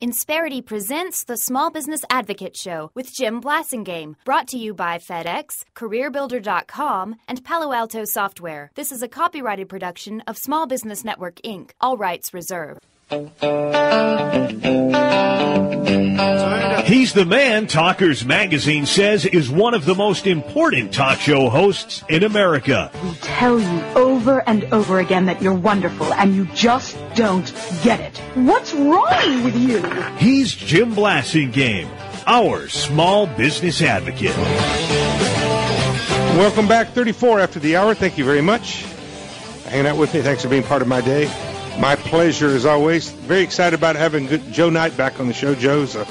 Insperity presents the Small Business Advocate Show with Jim Blasingame, brought to you by FedEx, CareerBuilder.com, and Palo Alto Software. This is a copyrighted production of Small Business Network, Inc., all rights reserved. He's the man Talkers Magazine says is one of the most important talk show hosts in America. We tell you over and over again that you're wonderful, and you just don't get it. What's wrong with you? He's Jim Blasingame, our small business advocate. Welcome back, 34 after the hour. Thank you very much for hanging out with me. Thanks for being part of my day. My pleasure, as always. Very excited about having Joe Knight back on the show. Joe's a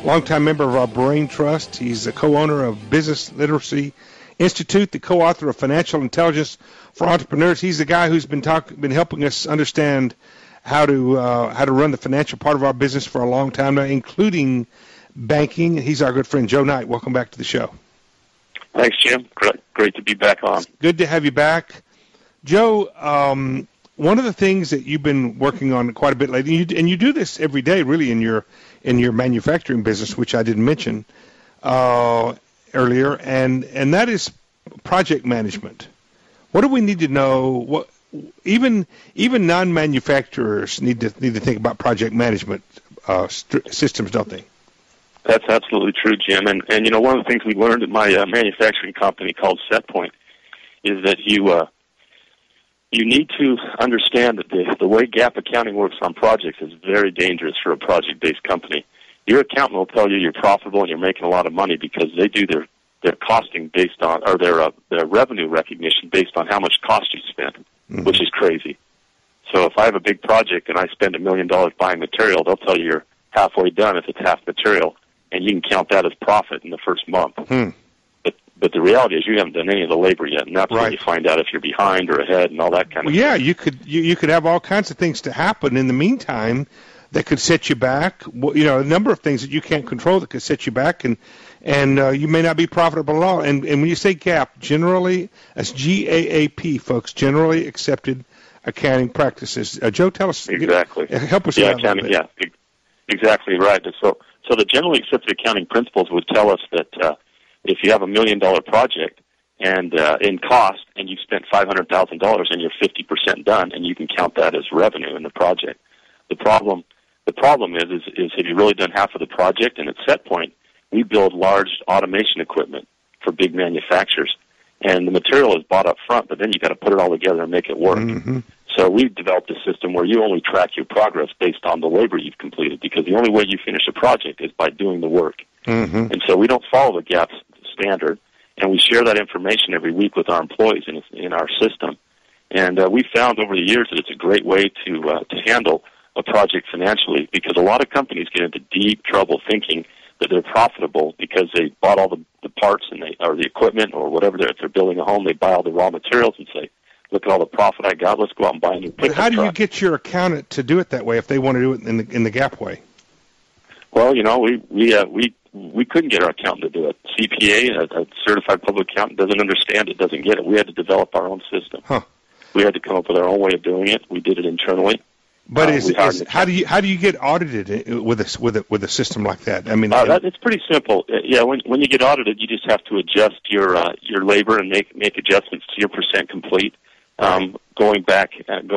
longtime member of our Brain Trust. He's the co-owner of Business Literacy Institute, the co-author of Financial Intelligence for Entrepreneurs. He's the guy who's been helping us understand how to run the financial part of our business for a long time now, including banking. He's our good friend, Joe Knight. Welcome back to the show. Thanks, Jim. Great to be back on. Good to have you back. Joe, one of the things that you've been working on quite a bit lately, and you do this every day, really, in your manufacturing business, which I didn't mention earlier, and that is project management. What do we need to know? What even non-manufacturers need to think about project management systems, don't they? That's absolutely true, Jim. And one of the things we learned at my manufacturing company called SetPoint is that you need to understand that the way GAAP accounting works on projects is very dangerous for a project-based company. Your accountant will tell you you're profitable and you're making a lot of money because they do their costing based on, or their revenue recognition based on how much cost you spent, which is crazy. So if I have a big project and I spend $1 million buying material, they'll tell you you're halfway done if it's half material, and you can count that as profit in the first month. But the reality is you haven't done any of the labor yet, and that's when you find out if you're behind or ahead and all that kind of stuff. Yeah, you could have all kinds of things to happen in the meantime that could set you back. A number of things that you can't control that could set you back, and you may not be profitable at all. And when you say GAAP, generally, that's GAAP, folks, generally accepted accounting practices. Joe, tell us. Exactly. Help us out a little bit. Yeah, exactly right. So the generally accepted accounting principles would tell us that if you have $1 million project and in cost, and you've spent $500,000 and you're 50% done, and you can count that as revenue in the project. The problem is have you really done half of the project? And at SetPoint, we build large automation equipment for big manufacturers, and the material is bought up front, but then you got to put it all together and make it work. So we've developed a system where you only track your progress based on the labor you've completed, because the only way you finish a project is by doing the work. And so we don't follow the GAAP standard, and we share that information every week with our employees in our system. And we found over the years that it's a great way to handle a project financially, because a lot of companies get into deep trouble thinking that they're profitable because they bought all the parts or the equipment or whatever. If they're building a home, they buy all the raw materials and say, look at all the profit I got, let's go out and buy a new pickup truck. But how do you get your accountant to do it that way if they want to do it in the GAAP way? Well, we couldn't get our accountant to do it. CPA, a certified public accountant, doesn't understand it, doesn't get it. We had to develop our own system. We had to come up with our own way of doing it. We did it internally. But how do you get audited with a system like that? I mean, it's pretty simple. Yeah, when you get audited, you just have to adjust your labor and make adjustments to your percent complete. Going back, and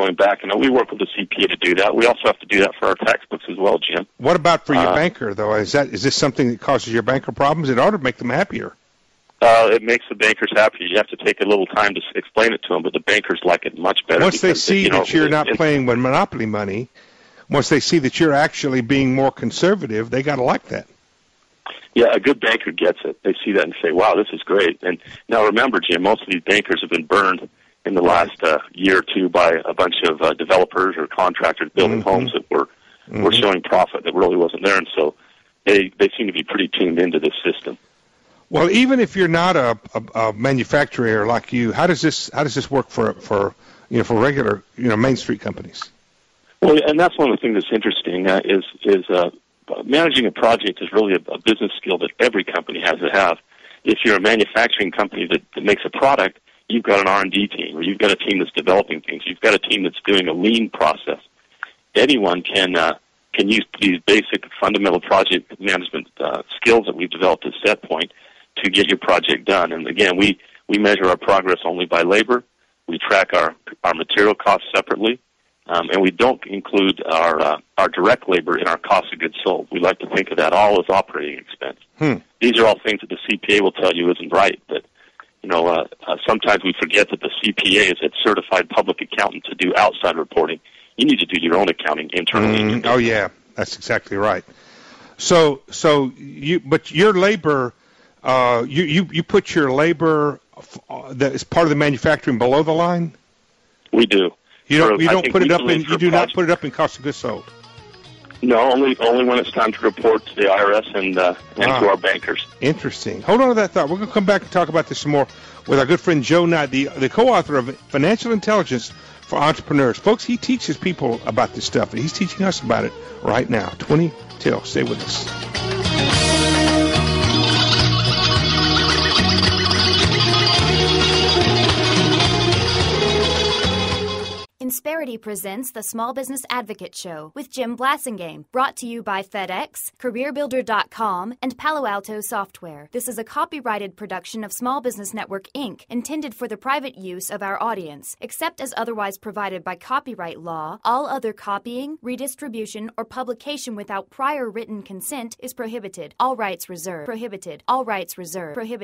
we work with the CPA to do that. We also have to do that for our tax books as well, Jim. What about for your banker, though? Is this something that causes your banker problems? It ought to make them happier. It makes the bankers happier. You have to take a little time to explain it to them, but the bankers like it much better. Once they see that you're not playing with monopoly money, once they see that you're actually being more conservative, they got to like that. Yeah, a good banker gets it. They see that and say, wow, this is great. And now remember, Jim, most of these bankers have been burned in the last year or two by a bunch of developers or contractors building homes that were showing profit that really wasn't there, and so they seem to be pretty tuned into this system. Well, even if you're not a manufacturer like you, how does this work for regular Main Street companies? Well, and that's one of the things that's interesting is managing a project is really a business skill that every company has to have. If you're a manufacturing company that makes a product, you've got an R&D team, or you've got a team that's developing things. You've got a team that's doing a lean process. Anyone can can use these basic fundamental project management skills that we've developed at SetPoint to get your project done. And again, we measure our progress only by labor. We track our material costs separately, and we don't include our direct labor in our cost of goods sold. We like to think of that all as operating expense. These are all things that the CPA will tell you isn't right, but sometimes we forget that the CPA is a certified public accountant to do outside reporting. You need to do your own accounting internally. Oh yeah, that's exactly right. So your labor, you put your labor that is part of the manufacturing below the line. We do. You don't put it up in. You do not put it up in cost of goods sold. No, only when it's time to report to the IRS and to our bankers. Interesting. Hold on to that thought. We're going to come back and talk about this some more with our good friend Joe Knight, the co-author of Financial Intelligence for Entrepreneurs. Folks, he teaches people about this stuff, and he's teaching us about it right now. 20 till. Stay with us. Insperity presents the Small Business Advocate Show with Jim Blasingame, brought to you by FedEx, CareerBuilder.com, and Palo Alto Software. This is a copyrighted production of Small Business Network, Inc., intended for the private use of our audience. Except as otherwise provided by copyright law, all other copying, redistribution, or publication without prior written consent is prohibited. All rights reserved. Prohibited. All rights reserved. Prohibited.